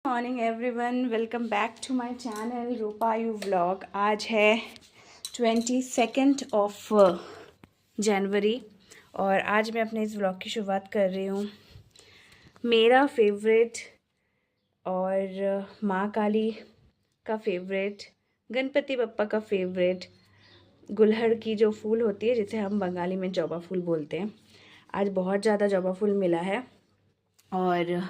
Morning everyone, welcome back to my channel Rupayu vlog. आज है 22 जनवरी और आज मैं अपने इस व्लॉग की शुरुआत कर रही हूँ। मेरा फेवरेट और माँ काली का फेवरेट, गणपति बप्पा का फेवरेट गुलहड़ की जो फूल होती है, जिसे हम बंगाली में जवा फूल बोलते हैं। आज बहुत ज़्यादा जवा फूल मिला है और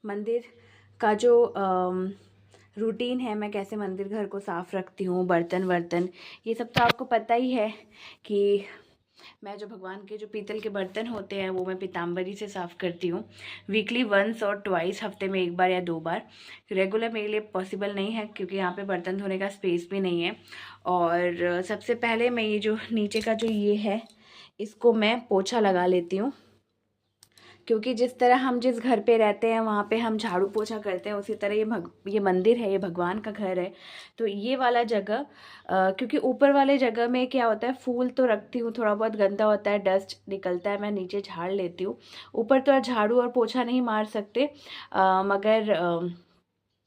मंदिर का जो रूटीन है, मैं कैसे मंदिर घर को साफ़ रखती हूँ, बर्तन ये सब तो आपको पता ही है कि मैं जो भगवान के जो पीतल के बर्तन होते हैं वो मैं पीताम्बरी से साफ़ करती हूँ। वीकली वंस और ट्वाइस, हफ्ते में एक बार या 2 बार। रेगुलर मेरे लिए पॉसिबल नहीं है क्योंकि यहाँ पे बर्तन धोने का स्पेस भी नहीं है। और सबसे पहले मैं ये जो नीचे का जो ये है, इसको मैं पोछा लगा लेती हूँ, क्योंकि जिस तरह हम जिस घर पे रहते हैं वहाँ पे हम झाड़ू पोछा करते हैं, उसी तरह ये मंदिर है, ये भगवान का घर है। तो ये वाला जगह क्योंकि ऊपर वाले जगह में क्या होता है, फूल तो रखती हूँ, थोड़ा बहुत गंदा होता है, डस्ट निकलता है, मैं नीचे झाड़ लेती हूँ। ऊपर तो झाड़ू और पोछा नहीं मार सकते, मगर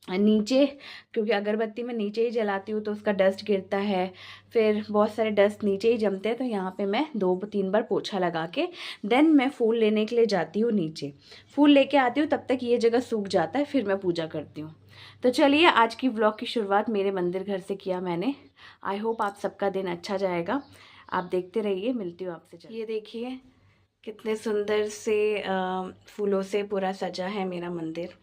नीचे, क्योंकि अगरबत्ती में नीचे ही जलाती हूँ तो उसका डस्ट गिरता है, फिर बहुत सारे डस्ट नीचे ही जमते हैं। तो यहाँ पे मैं 2-3 बार पोछा लगा के देन मैं फूल लेने के लिए जाती हूँ नीचे। फूल लेके आती हूँ, तब तक ये जगह सूख जाता है, फिर मैं पूजा करती हूँ। तो चलिए, आज की व्लॉग की शुरुआत मेरे मंदिर घर से किया मैंने। आई होप आप सबका दिन अच्छा जाएगा। आप देखते रहिए, मिलती हूँ आपसे। चलिए, ये देखिए कितने सुंदर से फूलों से पूरा सजा है मेरा मंदिर।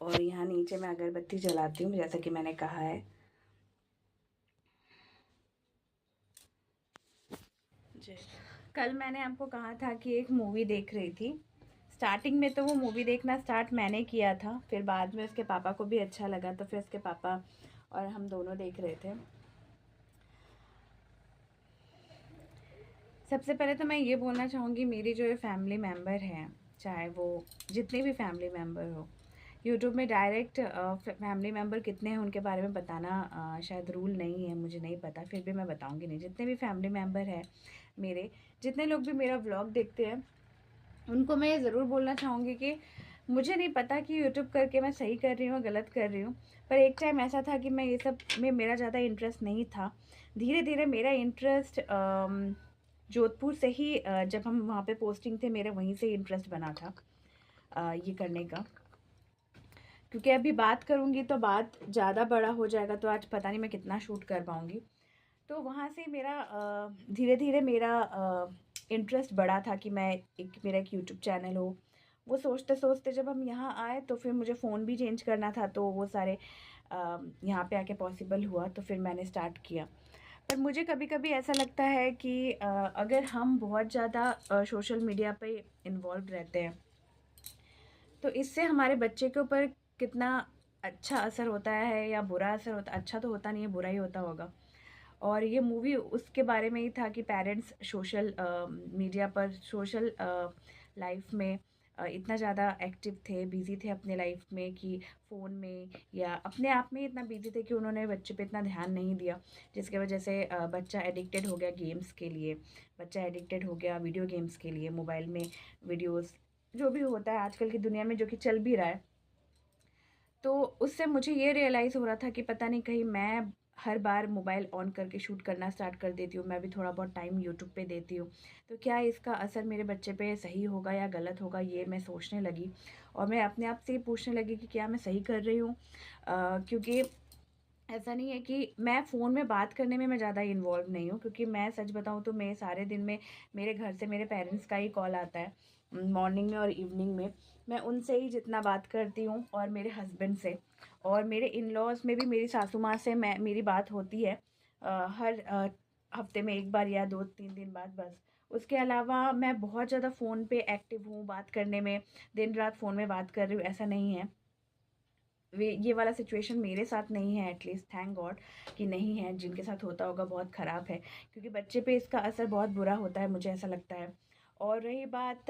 और यहाँ नीचे मैं अगरबत्ती जलाती हूँ, जैसा कि मैंने कहा है। जी, कल मैंने आपको कहा था कि एक मूवी देख रही थी। स्टार्टिंग में तो वो मूवी देखना स्टार्ट मैंने किया था, फिर बाद में उसके पापा को भी अच्छा लगा, तो फिर उसके पापा और हम दोनों देख रहे थे। सबसे पहले तो मैं ये बोलना चाहूँगी, मेरी जो ये फैमिली मेम्बर हैं, चाहे वो जितने भी फैमिली मेम्बर हो, यूट्यूब में डायरेक्ट फैमिली मेम्बर कितने हैं उनके बारे में बताना शायद रूल नहीं है, मुझे नहीं पता, फिर भी मैं बताऊंगी नहीं। जितने भी फैमिली मेम्बर हैं मेरे, जितने लोग भी मेरा व्लॉग देखते हैं, उनको मैं ये ज़रूर बोलना चाहूँगी कि मुझे नहीं पता कि यूट्यूब करके मैं सही कर रही हूँ गलत कर रही हूँ, पर एक टाइम ऐसा था कि मैं ये सब में मेरा ज़्यादा इंटरेस्ट नहीं था। धीरे धीरे मेरा इंटरेस्ट जोधपुर से ही, जब हम वहाँ पे पोस्टिंग थे, मेरा वहीं से इंटरेस्ट बना था ये करने का। क्योंकि अभी बात करूँगी तो बात ज़्यादा बड़ा हो जाएगा, तो आज पता नहीं मैं कितना शूट कर पाऊँगी। तो वहाँ से मेरा धीरे धीरे मेरा इंटरेस्ट बढ़ा था कि मेरा एक यूट्यूब चैनल हो। वो सोचते सोचते जब हम यहाँ आए तो फिर मुझे फ़ोन भी चेंज करना था, तो वो सारे यहाँ पे आके पॉसिबल हुआ, तो फिर मैंने स्टार्ट किया। पर मुझे कभी कभी ऐसा लगता है कि अगर हम बहुत ज़्यादा सोशल मीडिया पे इन्वॉल्व रहते हैं, तो इससे हमारे बच्चे के ऊपर कितना अच्छा असर होता है या बुरा असर होता, अच्छा तो होता नहीं है, बुरा ही होता होगा। और ये मूवी उसके बारे में ही था कि पेरेंट्स सोशल मीडिया पर, सोशल लाइफ में इतना ज़्यादा एक्टिव थे, बिज़ी थे अपने लाइफ में, कि फ़ोन में या अपने आप में इतना बिज़ी थे कि उन्होंने बच्चे पे इतना ध्यान नहीं दिया, जिसकी वजह से बच्चा एडिक्टेड हो गया गेम्स के लिए, बच्चा एडिक्टेड हो गया वीडियो गेम्स के लिए, मोबाइल में वीडियोस, जो भी होता है आजकल की दुनिया में, जो कि चल भी रहा है। तो उससे मुझे ये रियलाइज़ हो रहा था कि पता नहीं कहीं मैं हर बार मोबाइल ऑन करके शूट करना स्टार्ट कर देती हूँ, मैं भी थोड़ा बहुत टाइम यूट्यूब पे देती हूँ, तो क्या इसका असर मेरे बच्चे पे सही होगा या गलत होगा, ये मैं सोचने लगी। और मैं अपने आप से ये पूछने लगी कि क्या मैं सही कर रही हूँ, क्योंकि ऐसा नहीं है कि मैं फ़ोन में बात करने में मैं ज़्यादा इन्वॉल्व नहीं हूँ, क्योंकि मैं सच बताऊँ तो मैं सारे दिन में मेरे घर से मेरे पेरेंट्स का ही कॉल आता है, मॉर्निंग में और इवनिंग में। मैं उनसे ही जितना बात करती हूँ, और मेरे हस्बैंड से, और मेरे इन लॉज़ में भी मेरी सासू माँ से मेरी बात होती है हर हफ्ते में एक बार या 2-3 दिन बाद, बस। उसके अलावा मैं बहुत ज़्यादा फ़ोन पे एक्टिव हूँ बात करने में, दिन रात फ़ोन में बात कर रही हूँ, ऐसा नहीं है। वे ये वाला सिचुएशन मेरे साथ नहीं है, एटलीस्ट थैंक गॉड कि नहीं है। जिनके साथ होता होगा बहुत ख़राब है, क्योंकि बच्चे पे इसका असर बहुत बुरा होता है, मुझे ऐसा लगता है। और रही बात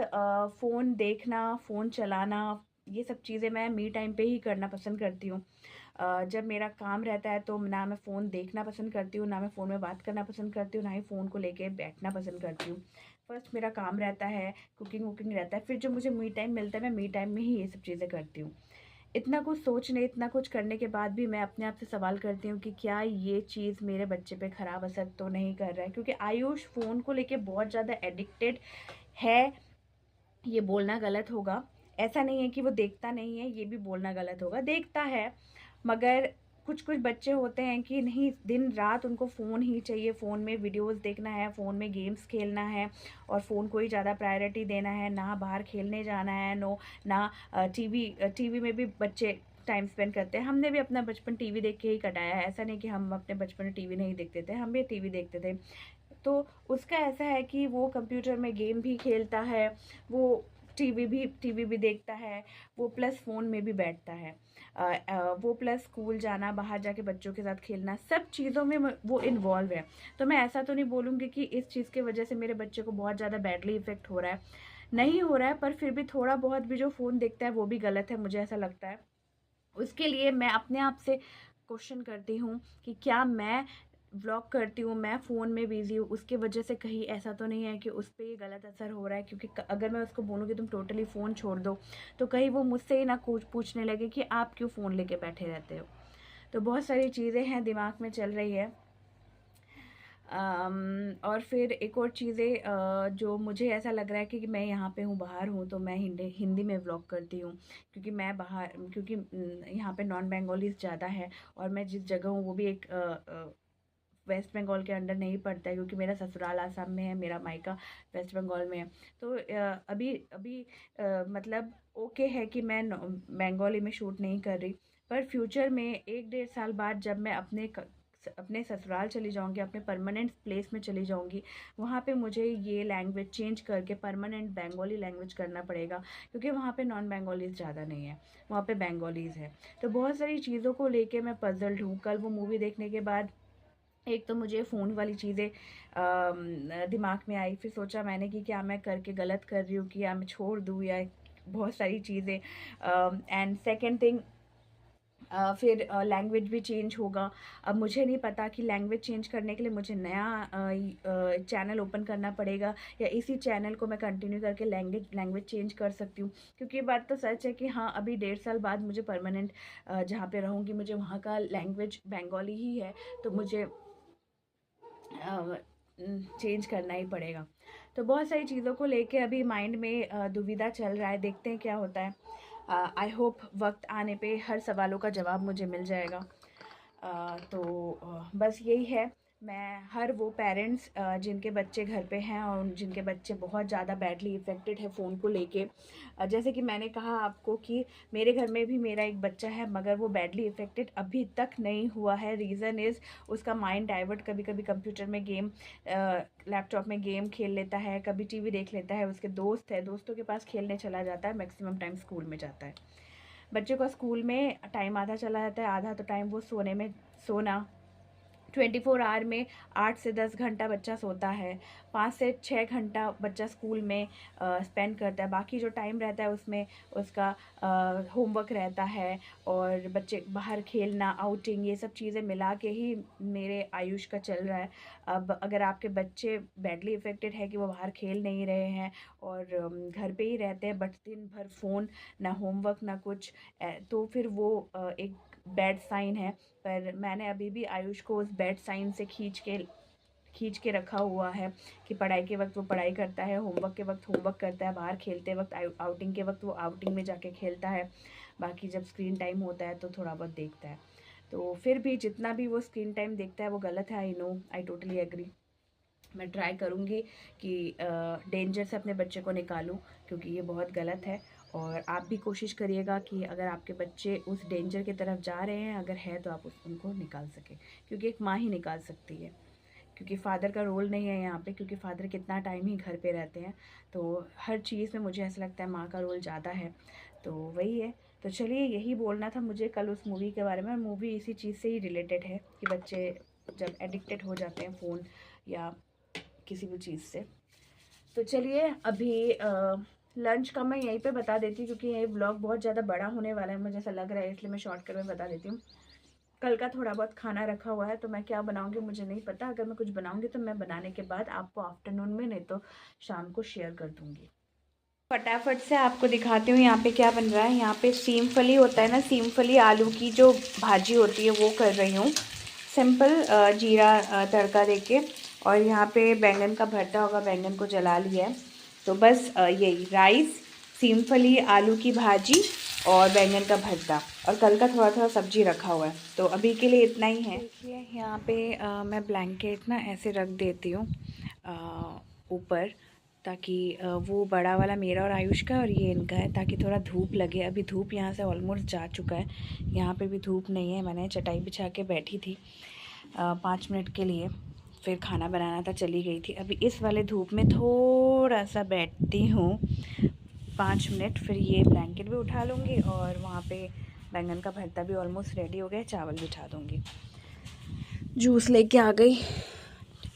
फ़ोन देखना, फ़ोन चलाना, ये सब चीज़ें मैं मी टाइम पे ही करना पसंद करती हूँ। जब मेरा काम रहता है तो ना मैं फ़ोन देखना पसंद करती हूँ, ना मैं फ़ोन में बात करना पसंद करती हूँ, ना ही फ़ोन को लेके बैठना पसंद करती हूँ। फर्स्ट मेरा काम रहता है, कुकिंग वुकिंग रहता है, फिर जो मुझे मी टाइम मिलता है मैं मी टाइम में ही ये सब चीज़ें करती हूँ। इतना कुछ सोचने, इतना कुछ करने के बाद भी मैं अपने आप से सवाल करती हूँ कि क्या ये चीज़ मेरे बच्चे पे ख़राब असर तो नहीं कर रहा है, क्योंकि आयुष फ़ोन को लेके बहुत ज़्यादा एडिक्टेड है। ये बोलना गलत होगा, ऐसा नहीं है कि वो देखता नहीं है, ये भी बोलना गलत होगा, देखता है, मगर कुछ कुछ बच्चे होते हैं कि नहीं, दिन रात उनको फ़ोन ही चाहिए, फ़ोन में वीडियोस देखना है, फ़ोन में गेम्स खेलना है, और फ़ोन को ही ज़्यादा प्रायोरिटी देना है, ना बाहर खेलने जाना है, ना टीवी, टीवी में भी बच्चे टाइम स्पेंड करते हैं। हमने भी अपना बचपन टीवी देख के ही कटाया है, ऐसा नहीं कि हम अपने बचपन में टीवी नहीं देखते थे, हम भी टीवी देखते थे। तो उसका ऐसा है कि वो कंप्यूटर में गेम भी खेलता है, वो टीवी भी देखता है, वो प्लस फ़ोन में भी बैठता है, वो प्लस स्कूल जाना, बाहर जाके बच्चों के साथ खेलना, सब चीज़ों में वो इन्वॉल्व है। तो मैं ऐसा तो नहीं बोलूँगी कि इस चीज़ की वजह से मेरे बच्चे को बहुत ज़्यादा बैडली इफ़ेक्ट हो रहा है, नहीं हो रहा है, पर फिर भी थोड़ा बहुत भी जो फ़ोन देखता है वो भी गलत है, मुझे ऐसा लगता है। उसके लिए मैं अपने आप से क्वेश्चन करती हूँ कि क्या मैं व्लॉग करती हूँ, मैं फ़ोन में बिज़ी हूँ, उसकी वजह से कहीं ऐसा तो नहीं है कि उस पे ये गलत असर हो रहा है, क्योंकि अगर मैं उसको बोलूँ कि तुम टोटली फ़ोन छोड़ दो, तो कहीं वो मुझसे ही ना कुछ पूछने लगे कि आप क्यों फ़ोन लेके बैठे रहते हो। तो बहुत सारी चीज़ें हैं दिमाग में चल रही है। और फिर एक और चीज़ें जो मुझे ऐसा लग रहा है कि मैं यहाँ पे हूँ, बाहर हूँ, तो मैं हिंदी हिंदी में व्लॉग करती हूँ, क्योंकि मैं बाहर, क्योंकि यहाँ पे नॉन बंगालीज ज़्यादा है, और मैं जिस जगह हूँ वो भी एक वेस्ट बंगाल के अंडर नहीं पड़ता है, क्योंकि मेरा ससुराल आसाम में है, मेरा मायका वेस्ट बंगाल में है। तो अभी अभी मतलब ओके है कि मैं बंगाली में शूट नहीं कर रही, पर फ्यूचर में 1-1.5 साल बाद जब मैं अपने ससुराल चली जाऊंगी, अपने परमानेंट प्लेस में चली जाऊंगी, वहाँ पे मुझे ये लैंग्वेज चेंज करके परमानेंट बंगाली लैंग्वेज करना पड़ेगा, क्योंकि वहाँ पे नॉन बंगालीज ज़्यादा नहीं है, वहाँ पे बंगालीज है। तो बहुत सारी चीज़ों को लेके मैं पजल्ड हूँ। कल वो मूवी देखने के बाद एक तो मुझे फ़ोन वाली चीज़ें दिमाग में आई, फिर सोचा मैंने कि क्या मैं करके गलत कर रही हूँ, कि या मैं छोड़ दूँ, या बहुत सारी चीज़ें। एंड सेकंड थिंग, फिर लैंग्वेज भी चेंज होगा। अब मुझे नहीं पता कि लैंग्वेज चेंज करने के लिए मुझे नया चैनल ओपन करना पड़ेगा, या इसी चैनल को मैं कंटिन्यू करके लैंग्वेज लैंग्वेज चेंज कर सकती हूँ, क्योंकि ये बात तो सच है कि हाँ, अभी 1.5 साल बाद मुझे परमानेंट जहाँ पे रहूँगी मुझे वहाँ का लैंग्वेज बंगाली ही है, तो मुझे चेंज करना ही पड़ेगा। तो बहुत सारी चीज़ों को लेके अभी माइंड में दुविधा चल रहा है, देखते हैं क्या होता है। आई होप वक्त आने पे हर सवालों का जवाब मुझे मिल जाएगा। तो बस यही है। मैं हर वो पेरेंट्स जिनके बच्चे घर पे हैं और जिनके बच्चे बहुत ज़्यादा बैडली इफ़ेक्टेड है फ़ोन को लेके, जैसे कि मैंने कहा आपको कि मेरे घर में भी मेरा एक बच्चा है, मगर वो बैडली इफ़ेक्टेड अभी तक नहीं हुआ है। रीज़न इज़ उसका माइंड डाइवर्ट कभी कभी कंप्यूटर में गेम, लैपटॉप में गेम खेल लेता है, कभी टीवी देख लेता है, उसके दोस्त है, दोस्तों के पास खेलने चला जाता है, मैक्सिमम टाइम स्कूल में जाता है। बच्चे का स्कूल में टाइम आधा चला जाता है, आधा तो टाइम वो सोना 24 आवर में 8 से 10 घंटा बच्चा सोता है, 5 से 6 घंटा बच्चा स्कूल में स्पेंड करता है, बाकी जो टाइम रहता है उसमें उसका होमवर्क रहता है, और बच्चे बाहर खेलना, आउटिंग, ये सब चीज़ें मिला के ही मेरे आयुष का चल रहा है। अब अगर आपके बच्चे बैडली इफ़ेक्टेड है कि वो बाहर खेल नहीं रहे हैं और घर पे ही रहते हैं, बट दिन भर फ़ोन, ना होमवर्क ना कुछ, तो फिर वो एक बैड साइन है। पर मैंने अभी भी आयुष को उस बैड साइन से खींच के रखा हुआ है कि पढ़ाई के वक्त वो पढ़ाई करता है, होमवर्क के वक्त होमवर्क करता है, बाहर खेलते वक्त, आउटिंग के वक्त वो आउटिंग में जाके खेलता है, बाकी जब स्क्रीन टाइम होता है तो थोड़ा बहुत देखता है। तो फिर भी जितना भी वो स्क्रीन टाइम देखता है वो गलत है, I know, I totally agree. मैं ट्राई करूँगी कि डेंजर से अपने बच्चे को निकालूं, क्योंकि ये बहुत गलत है। और आप भी कोशिश करिएगा कि अगर आपके बच्चे उस डेंजर की तरफ जा रहे हैं, अगर है तो आप उनको निकाल सकें, क्योंकि एक माँ ही निकाल सकती है, क्योंकि फ़ादर का रोल नहीं है यहाँ पे, क्योंकि फ़ादर कितना टाइम ही घर पे रहते हैं। तो हर चीज़ में मुझे ऐसा लगता है माँ का रोल ज़्यादा है। तो वही है। तो चलिए, यही बोलना था मुझे कल उस मूवी के बारे में। मूवी इसी चीज़ से ही रिलेटेड है कि बच्चे जब एडिक्टेड हो जाते हैं फ़ोन या किसी भी चीज़ से। तो चलिए, अभी लंच का मैं यहीं पे बता देती हूँ, क्योंकि ये ब्लॉग बहुत ज़्यादा बड़ा होने वाला है, मुझे ऐसा लग रहा है, इसलिए मैं शॉर्टकट में बता देती हूँ। कल का थोड़ा बहुत खाना रखा हुआ है, तो मैं क्या बनाऊँगी मुझे नहीं पता। अगर मैं कुछ बनाऊँगी तो मैं बनाने के बाद आपको आफ्टरनून में, नहीं तो शाम को शेयर कर दूँगी। फटाफट से आपको दिखाती हूँ यहाँ पे क्या बन रहा है। यहाँ पे सीम फली होता है ना, सीम फली आलू की जो भाजी होती है वो कर रही हूँ, सिंपल जीरा तड़का देके। और यहाँ पे बैंगन का भरता होगा, बैंगन को जला लिया है। तो बस यही राइस, सीम फली आलू की भाजी और बैंगन का भरता, और कल का थोड़ा थोड़ा सब्जी रखा हुआ है। तो अभी के लिए इतना ही है। देखिए यहाँ पे मैं ब्लैंकेट ना ऐसे रख देती हूँ ऊपर, ताकि वो बड़ा वाला मेरा और आयुष का और ये इनका है, ताकि थोड़ा धूप लगे। अभी धूप यहाँ से ऑलमोस्ट जा चुका है, यहाँ पे भी धूप नहीं है। मैंने चटाई बिछा के बैठी थी 5 मिनट के लिए, फिर खाना बनाना था, चली गई थी। अभी इस वाले धूप में थोड़ा सा बैठती हूँ 5 मिनट, फिर ये ब्लैंकेट भी उठा लूँगी और वहाँ पे बैंगन का भरता भी ऑलमोस्ट रेडी हो गया, चावल बिठा दूँगी। जूस लेके आ गई।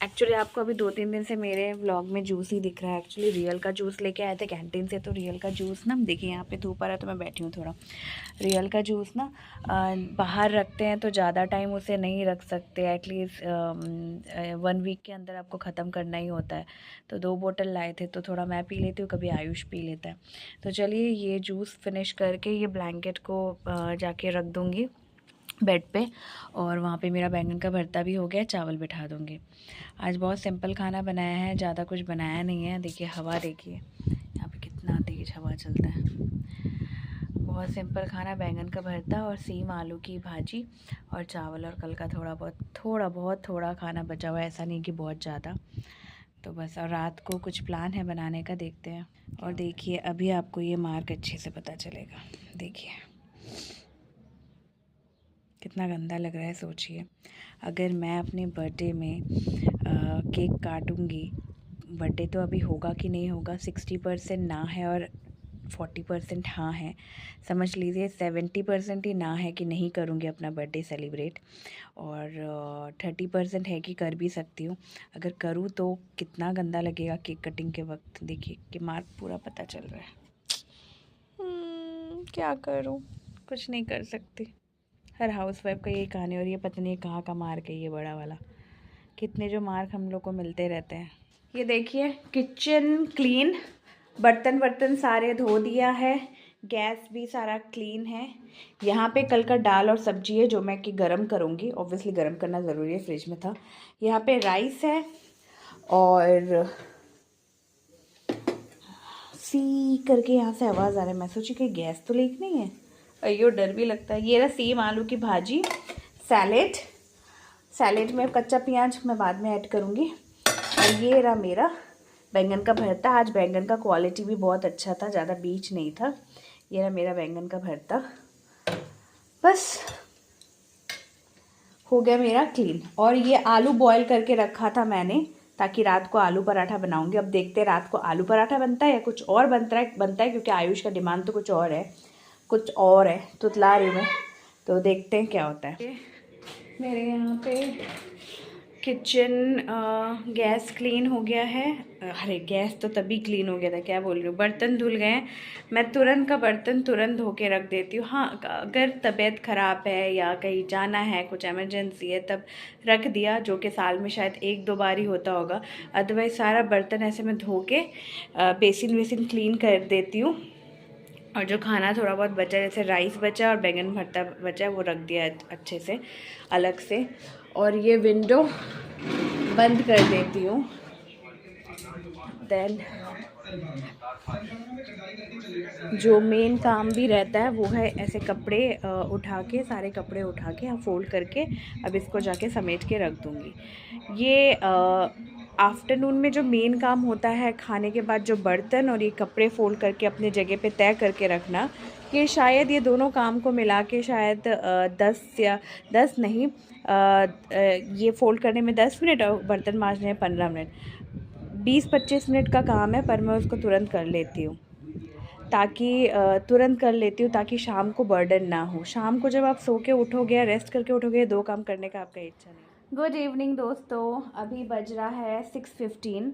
एक्चुअली आपको अभी 2-3 दिन से मेरे व्लॉग में जूस ही दिख रहा है। एक्चुअली रियल का जूस लेके आए थे कैंटीन से, तो रियल का जूस ना, देखिए यहाँ पे धूप आ रहा है तो मैं बैठी हूँ थोड़ा। रियल का जूस ना बाहर रखते हैं तो ज़्यादा टाइम उसे नहीं रख सकते, एटलीस्ट 1 वीक के अंदर आपको ख़त्म करना ही होता है। तो 2 बोतल लाए थे, तो थोड़ा मैं पी लेती हूँ, कभी आयुष पी लेता है। तो चलिए ये जूस फिनिश करके ये ब्लैंकेट को जाके रख दूँगी बेड पे, और वहाँ पे मेरा बैंगन का भरता भी हो गया, चावल बिठा दूँगी। आज बहुत सिंपल खाना बनाया है, ज़्यादा कुछ बनाया नहीं है। देखिए हवा, देखिए यहाँ पे कितना तेज़ हवा चलता है। बहुत सिंपल खाना, बैंगन का भरता और सीम आलू की भाजी और चावल, और कल का थोड़ा खाना बचा हुआ है, ऐसा नहीं कि बहुत ज़्यादा। तो बस, और रात को कुछ प्लान है बनाने का, देखते हैं। और देखिए अभी आपको ये मार्क अच्छे से पता चलेगा, देखिए कितना गंदा लग रहा है। सोचिए अगर मैं अपने बर्थडे में केक काटूंगी, बर्थडे तो अभी होगा कि नहीं होगा, 60% ना है और 40% हाँ है, समझ लीजिए 70% ही ना है कि नहीं करूँगी अपना बर्थडे सेलिब्रेट, और 30% है कि कर भी सकती हूँ। अगर करूँ तो कितना गंदा लगेगा केक कटिंग के वक्त। देखिए कि मार्क पूरा पता चल रहा है। क्या करूँ, कुछ नहीं कर सकती। हर हाउसवाइफ का यही कहानी, और ये पता नहीं कहाँ का मार्क है ये बड़ा वाला। कितने जो मार्क हम लोग को मिलते रहते हैं। ये देखिए किचन क्लीन, बर्तन वर्तन सारे धो दिया है, गैस भी सारा क्लीन है। यहाँ पे कल का दाल और सब्जी है जो मैं कि गरम करूँगी, ऑब्वियसली गरम करना ज़रूरी है, फ्रिज में था। यहाँ पे राइस है, और सी करके यहाँ से आवाज़ आ रहा है। मैं सोची कि गैस तो लीक नहीं है, अयो डर भी लगता है। ये रहा सेम आलू की भाजी, सैलेड में कच्चा प्याज मैं बाद में ऐड करूँगी, और ये रहा मेरा बैंगन का भरता। आज बैंगन का क्वालिटी भी बहुत अच्छा था, ज़्यादा बीच नहीं था। ये रहा मेरा बैंगन का भरता, बस हो गया मेरा क्लीन। और ये आलू बॉईल करके रखा था मैंने, ताकि रात को आलू पराठा बनाऊंगी। अब देखते हैं रात को आलू पराठा बनता है या कुछ और बनता है, क्योंकि आयुष का डिमांड तो कुछ और है, तो ला रही हूँ मैं। तो देखते हैं क्या होता है। मेरे यहाँ पे किचन गैस क्लीन हो गया है। अरे गैस तो तभी क्लीन हो गया था, क्या बोल रही हूँ, बर्तन धुल गए। मैं तुरंत का बर्तन तुरंत धो के रख देती हूँ। हाँ अगर तबीयत ख़राब है या कहीं जाना है, कुछ इमरजेंसी है, तब रख दिया, जो कि साल में शायद 1-2 बार ही होता होगा। अदरवाइज़ सारा बर्तन ऐसे मैं धो के बेसिन वेसिन क्लीन कर देती हूँ। और जो खाना थोड़ा बहुत बचा, जैसे राइस बचा और बैंगन भरता बचा, वो रख दिया अच्छे से अलग से। और ये विंडो बंद कर देती हूँ। देन जो मेन काम भी रहता है वो है ऐसे कपड़े उठा के, सारे कपड़े उठा के फोल्ड करके अब इसको जाके समेट के रख दूँगी। ये आफ्टरनून में जो मेन काम होता है, खाने के बाद जो बर्तन और ये कपड़े फोल्ड करके अपने जगह पे तय करके रखना, कि शायद ये दोनों काम को मिला के शायद 10 नहीं, ये फोल्ड करने में 10 मिनट और बर्तन मांजने में 15 मिनट, 20-25 मिनट का काम है, पर मैं उसको तुरंत कर लेती हूँ, ताकि शाम को बर्डन ना हो। शाम को जब आप सो के उठोगे, रेस्ट करके उठोगे, 2 काम करने का आपका इच्छा नहीं। गुड इवनिंग दोस्तों, अभी बज रहा है 6:15,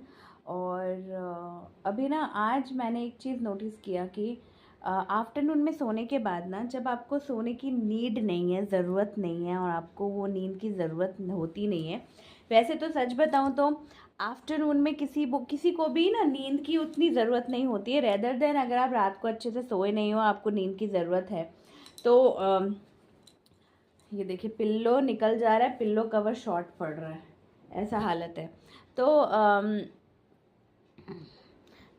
और अभी ना आज मैंने एक चीज़ नोटिस किया कि आफ्टरनून में सोने के बाद ना, जब आपको सोने की नीड नहीं है, ज़रूरत नहीं है, और आपको वो नींद की ज़रूरत होती नहीं है। वैसे तो सच बताऊं तो आफ्टरनून में किसी को भी ना नींद की उतनी ज़रूरत नहीं होती है, रेदर देन अगर आप रात को अच्छे से सोए नहीं हो, आपको नींद की ज़रूरत है तो ये देखिए पिल्लो निकल जा रहा है, पिल्लो कवर शॉर्ट पड़ रहा है, ऐसा हालत है।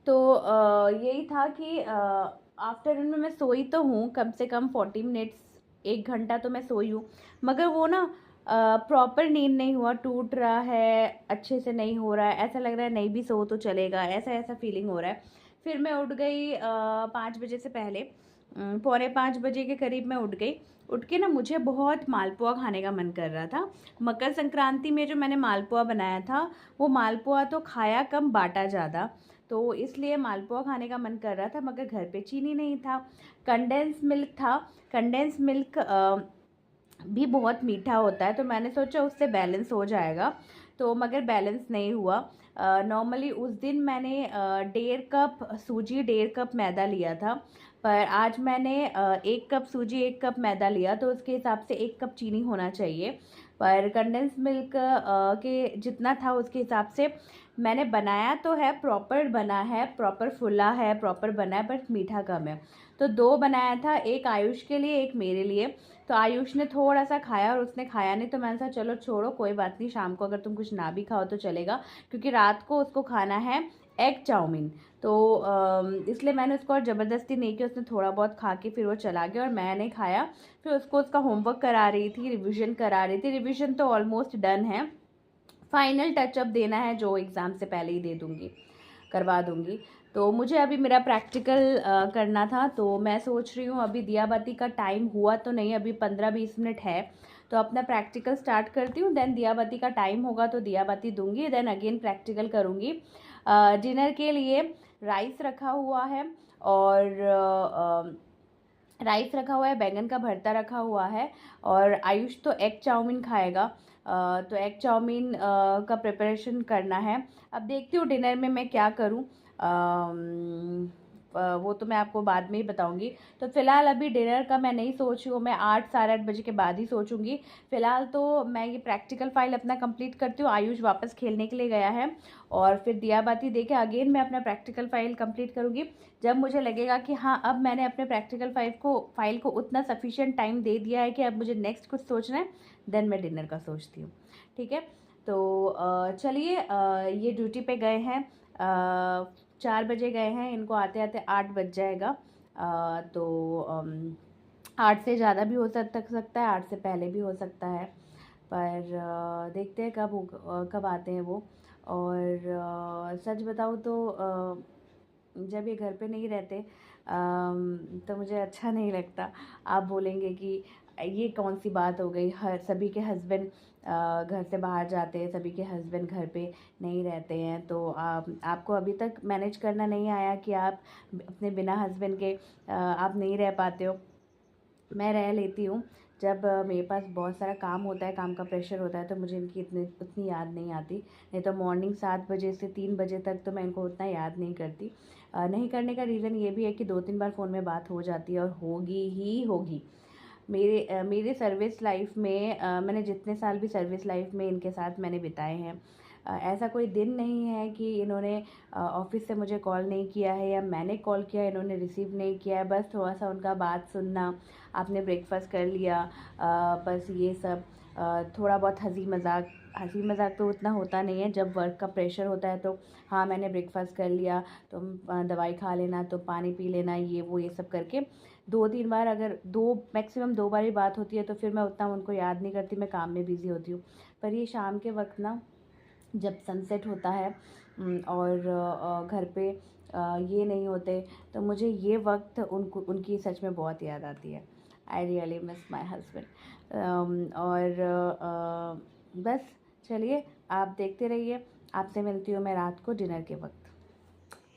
तो यही था कि आफ्टरनून में मैं सोई तो हूँ, कम से कम 40 मिनट्स, 1 घंटा तो मैं सोई हूँ, मगर वो ना प्रॉपर नींद नहीं हुआ, टूट रहा है, अच्छे से नहीं हो रहा है, ऐसा लग रहा है नहीं भी सो तो चलेगा, ऐसा ऐसा फीलिंग हो रहा है। फिर मैं उठ गई 5 बजे से पहले, 4:45 बजे के करीब मैं उठ गई। उठ के ना मुझे बहुत मालपुआ खाने का मन कर रहा था। मकर संक्रांति में जो मैंने मालपुआ बनाया था, वो मालपुआ तो खाया कम बांटा ज़्यादा, तो इसलिए मालपुआ खाने का मन कर रहा था, मगर घर पे चीनी नहीं था। कंडेंस मिल्क था, कंडेंस मिल्क भी बहुत मीठा होता है, तो मैंने सोचा उससे बैलेंस हो जाएगा, तो मगर बैलेंस नहीं हुआ। नॉर्मली उस दिन मैंने 1.5 कप सूजी 1.5 कप मैदा लिया था, पर आज मैंने 1 कप सूजी 1 कप मैदा लिया, तो उसके हिसाब से 1 कप चीनी होना चाहिए। पर कंडेंस मिल्क के जितना था उसके हिसाब से मैंने बनाया तो है, प्रॉपर बना है, प्रॉपर फुला है, प्रॉपर बना है, बट मीठा कम है। तो 2 बनाया था, एक आयुष के लिए, एक मेरे लिए। तो आयुष ने थोड़ा सा खाया और उसने खाया नहीं, तो मैंने कहा चलो छोड़ो कोई बात नहीं, शाम को अगर तुम कुछ ना भी खाओ तो चलेगा, क्योंकि रात को उसको खाना है एग चाउमीन। तो इसलिए मैंने उसको और ज़बरदस्ती नहीं की, उसने थोड़ा बहुत खा के फिर वो चला गया और मैंने खाया। फिर उसको उसका होमवर्क करा रही थी, रिविज़न करा रही थी। रिविज़न तो ऑलमोस्ट डन है, फाइनल टचअप देना है जो एग्ज़ाम से पहले ही दे दूँगी, करवा दूँगी। तो मुझे अभी मेरा प्रैक्टिकल करना था, तो मैं सोच रही हूँ अभी दिया बाती का टाइम हुआ तो नहीं, अभी 15-20 मिनट है, तो अपना प्रैक्टिकल स्टार्ट करती हूँ, देन दिया बाती का टाइम होगा तो दिया बाती दूँगी, देन अगेन प्रैक्टिकल करूँगी। डिनर के लिए राइस रखा हुआ है, और राइस रखा हुआ है, बैंगन का भरता रखा हुआ है, और आयुष तो एग चाउमीन खाएगा, तो एग चाउमीन का प्रिपरेशन करना है। अब देखती हूँ डिनर में मैं क्या करूँ, वो तो मैं आपको बाद में ही बताऊंगी। तो फ़िलहाल अभी डिनर का मैं नहीं सोच रही हूँ, मैं 8 साढ़े 8 बजे के बाद ही सोचूंगी। फ़िलहाल तो मैं ये प्रैक्टिकल फ़ाइल अपना कंप्लीट करती हूँ, आयुष वापस खेलने के लिए गया है, और फिर दिया बाती दे के अगेन मैं अपना प्रैक्टिकल फ़ाइल कंप्लीट करूँगी। जब मुझे लगेगा कि हाँ अब मैंने अपने प्रैक्टिकल फ़ाइल को उतना सफिशिएंट टाइम दे दिया है कि अब मुझे नेक्स्ट कुछ सोचना है, देन मैं डिनर का सोचती हूँ। ठीक है, तो चलिए, ये ड्यूटी पे गए हैं, 4 बजे गए हैं, इनको आते आते 8 बज जाएगा। तो 8 से ज़्यादा भी हो सकता है, 8 से पहले भी हो सकता है, पर देखते हैं कब आते हैं वो। और सच बताऊँ तो जब ये घर पे नहीं रहते तो मुझे अच्छा नहीं लगता। आप बोलेंगे कि ये कौन सी बात हो गई, हर सभी के हस्बैंड घर से बाहर जाते हैं, सभी के हस्बैंड घर पे नहीं रहते हैं, तो आपको अभी तक मैनेज करना नहीं आया कि आप अपने बिना हस्बैंड के आप नहीं रह पाते हो। मैं रह लेती हूँ, जब मेरे पास बहुत सारा काम होता है, काम का प्रेशर होता है, तो मुझे इनकी उतनी याद नहीं आती। नहीं तो मॉर्निंग 7 बजे से 3 बजे तक तो मैं इनको उतना याद नहीं करती। नहीं करने का रीज़न ये भी है कि 2-3 बार फ़ोन में बात हो जाती है, और होगी ही होगी। मेरे सर्विस लाइफ में मैंने जितने साल भी सर्विस लाइफ में इनके साथ मैंने बिताए हैं, ऐसा कोई दिन नहीं है कि इन्होंने ऑफ़िस से मुझे कॉल नहीं किया है, या मैंने कॉल किया इन्होंने रिसीव नहीं किया है। बस थोड़ा सा उनका बात सुनना, आपने ब्रेकफास्ट कर लिया, बस ये सब, थोड़ा बहुत हंसी मज़ाक तो उतना होता नहीं है। जब वर्क का प्रेशर होता है तो हाँ मैंने ब्रेकफास्ट कर लिया, तो दवाई खा लेना, तो पानी पी लेना, ये सब करके 2-3 बार, अगर 2 मैक्सिमम 2 बार ही बात होती है, तो फिर मैं उतना उनको याद नहीं करती, मैं काम में बिज़ी होती हूँ। पर ये शाम के वक्त ना, जब सनसेट होता है और घर पे ये नहीं होते, तो मुझे ये वक्त उनकी सच में बहुत याद आती है। I really miss my husband. और बस चलिए, आप देखते रहिए, आपसे मिलती हूँ मैं रात को डिनर के वक्त।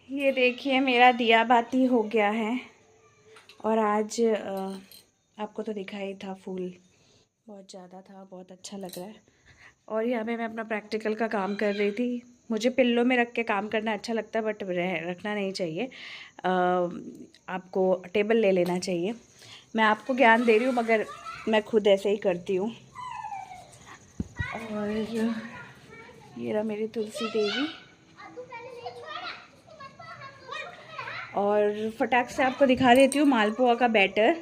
ये देखिए मेरा दिया बाती हो गया है, और आज आपको तो दिखाई था, फूल बहुत ज़्यादा था, बहुत अच्छा लग रहा है। और यहाँ पे मैं अपना प्रैक्टिकल का काम कर रही थी। मुझे पिल्लों में रख के काम करना अच्छा लगता है, बट रखना नहीं चाहिए, आपको टेबल ले लेना चाहिए। मैं आपको ज्ञान दे रही हूँ, मगर मैं खुद ऐसे ही करती हूँ। और ये रहा मेरी तुलसी देवी। और फटाक से आपको दिखा देती हूँ मालपुआ का बैटर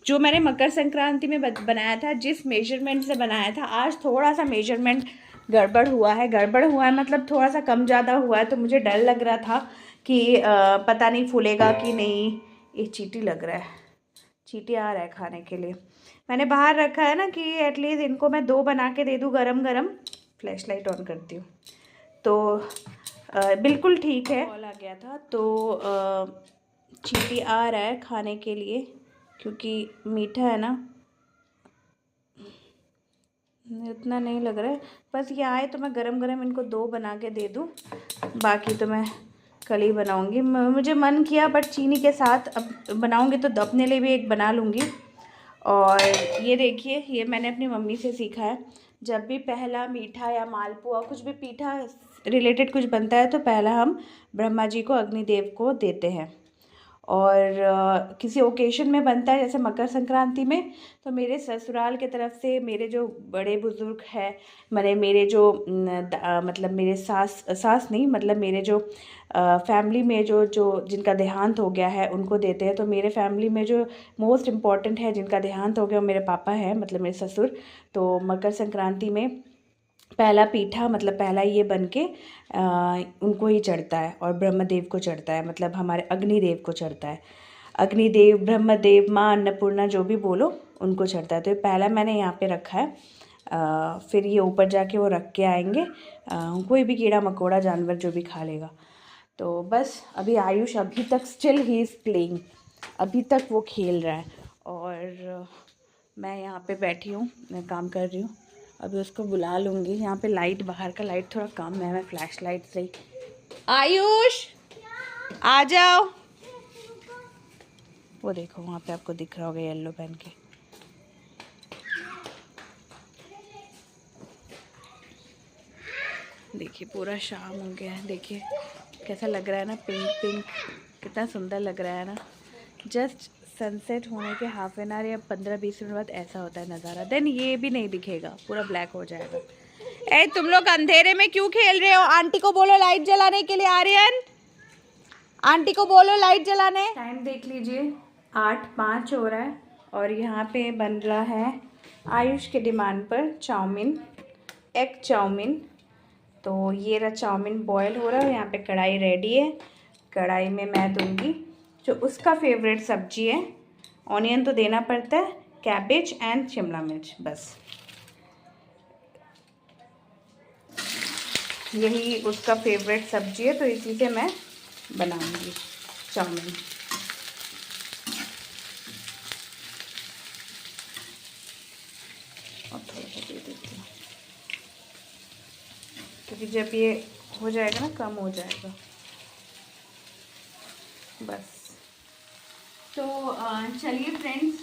जो मैंने मकर संक्रांति में बनाया था, जिस मेजरमेंट से बनाया था। आज थोड़ा सा मेजरमेंट गड़बड़ हुआ है मतलब थोड़ा सा कम ज़्यादा हुआ है, तो मुझे डर लग रहा था कि पता नहीं फूलेगा कि नहीं। ये चींटी लग रहा है, चींटी आ रहा है खाने के लिए। मैंने बाहर रखा है ना कि एटलीस्ट इनको मैं 2 बना के दे दूँ गरम गरम। फ्लैश लाइट ऑन करती हूँ तो बिल्कुल ठीक है। कॉल आ गया था तो चींटी आ रहा है खाने के लिए, क्योंकि मीठा है ना, इतना नहीं लग रहा है। बस ये आए तो मैं गरम गरम इनको 2 बना के दे दूँ, बाकी तो मैं कल ही बनाऊँगी। मुझे मन किया बट चीनी के साथ अब बनाऊँगी तो अपने लिए भी एक बना लूँगी। और ये देखिए, ये मैंने अपनी मम्मी से सीखा है। जब भी पहला मीठा या मालपुआ कुछ भी पीठा रिलेटेड कुछ बनता है तो पहला हम ब्रह्मा जी को, अग्निदेव को देते हैं। और किसी ओकेशन में बनता है जैसे मकर संक्रांति में, तो मेरे ससुराल के तरफ से मेरे जो बड़े बुज़ुर्ग हैं, मेरे जो मतलब मेरे सास नहीं, मतलब मेरे जो फैमिली में जो जिनका देहांत हो गया है उनको देते हैं। तो मेरे फैमिली में जो मोस्ट इम्पॉर्टेंट है जिनका देहांत हो गया वो मेरे पापा हैं, मतलब मेरे ससुर। तो मकर संक्रांति में पहला पीठा, मतलब पहला ये बन के उनको ही चढ़ता है और ब्रह्मदेव को चढ़ता है, मतलब हमारे अग्निदेव को चढ़ता है। अग्निदेव, ब्रह्मदेव, माँ अन्नपूर्णा जो भी बोलो उनको चढ़ता है। तो ये पहला मैंने यहाँ पे रखा है। फिर ये ऊपर जाके वो रख के आएंगे, कोई भी कीड़ा मकोड़ा जानवर जो भी खा लेगा। तो बस अभी आयुष अभी तक स्टिल ही इज़ प्लेइंग, अभी तक वो खेल रहा है और मैं यहाँ पे बैठी हूँ, मैं काम कर रही हूँ। अभी उसको बुला लूँगी। यहाँ पे लाइट, बाहर का लाइट थोड़ा कम है, मैं फ्लैश लाइट से ही। आयुष आ जाओ। वो देखो वहाँ पे आपको दिख रहा होगा येलो पहन के। देखिए पूरा शाम हो गया है, देखिए कैसा लग रहा है ना, पिंक पिंक, कितना सुंदर लग रहा है ना। जस्ट सनसेट होने के हाफ एन आवर या 15-20 मिनट बाद ऐसा होता है नज़ारा। देन ये भी नहीं दिखेगा, पूरा ब्लैक हो जाएगा। ए तुम लोग अंधेरे में क्यों खेल रहे हो? आंटी को बोलो लाइट जलाने के लिए। आर्यन, आंटी को बोलो लाइट जलाने। टाइम देख लीजिए, 8:05 हो रहा है और यहाँ पे बन रहा है आयुष के डिमांड पर चाउमीन, एग चाउमीन। तो ये रहा चाउमीन बॉयल हो रहा है, यहाँ पे कढ़ाई रेडी है। कढ़ाई में मैं दूंगी जो उसका फेवरेट सब्जी है, ऑनियन तो देना पड़ता है, कैबेज एंड शिमला मिर्च, बस यही उसका फेवरेट सब्जी है। तो इसी से मैं बनाऊंगी चाउमीन। और थोड़ा सा दे देती हूँ क्योंकि जब ये हो जाएगा ना, कम हो जाएगा बस। तो चलिए फ्रेंड्स,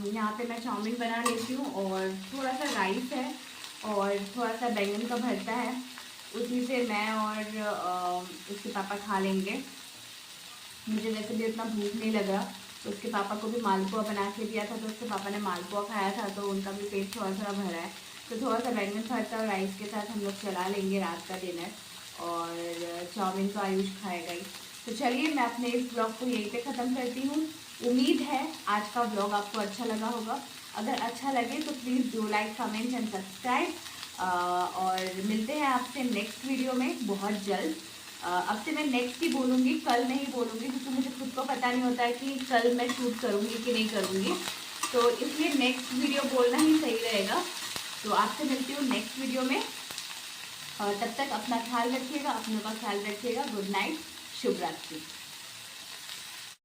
यहाँ पे मैं चाउमीन बना लेती हूँ और थोड़ा सा राइस है और थोड़ा सा बैंगन का भरता है, उसी से मैं और उसके पापा खा लेंगे। मुझे वैसे भी उतना भूख नहीं लगा, तो उसके पापा को भी मालपुआ बना के दिया था, तो उसके पापा ने मालपुआ खाया था, तो उनका भी पेट थोड़ा थोड़ा भरा है। तो थोड़ा सा बैंगन भरता और राइस के साथ हम लोग चला लेंगे रात का डिनर, और चाउमीन तो आयुष खाएगा ही। तो चलिए मैं अपने इस ब्लॉग को यहीं पे ख़त्म करती हूँ। उम्मीद है आज का ब्लॉग आपको अच्छा लगा होगा। अगर अच्छा लगे तो please do like, comment and subscribe. और मिलते हैं आपसे नेक्स्ट वीडियो में बहुत जल्द। अब से मैं नेक्स्ट ही बोलूँगी, कल नहीं बोलूँगी, क्योंकि मुझे खुद को पता नहीं होता है कि कल मैं शूट करूँगी कि नहीं करूँगी, तो इसलिए नेक्स्ट वीडियो बोलना ही सही रहेगा। तो आपसे मिलती हूँ नेक्स्ट वीडियो में, और तब तक अपना ख्याल रखिएगा, अपनों का ख्याल रखिएगा। गुड नाइट, शुभ रात्रि।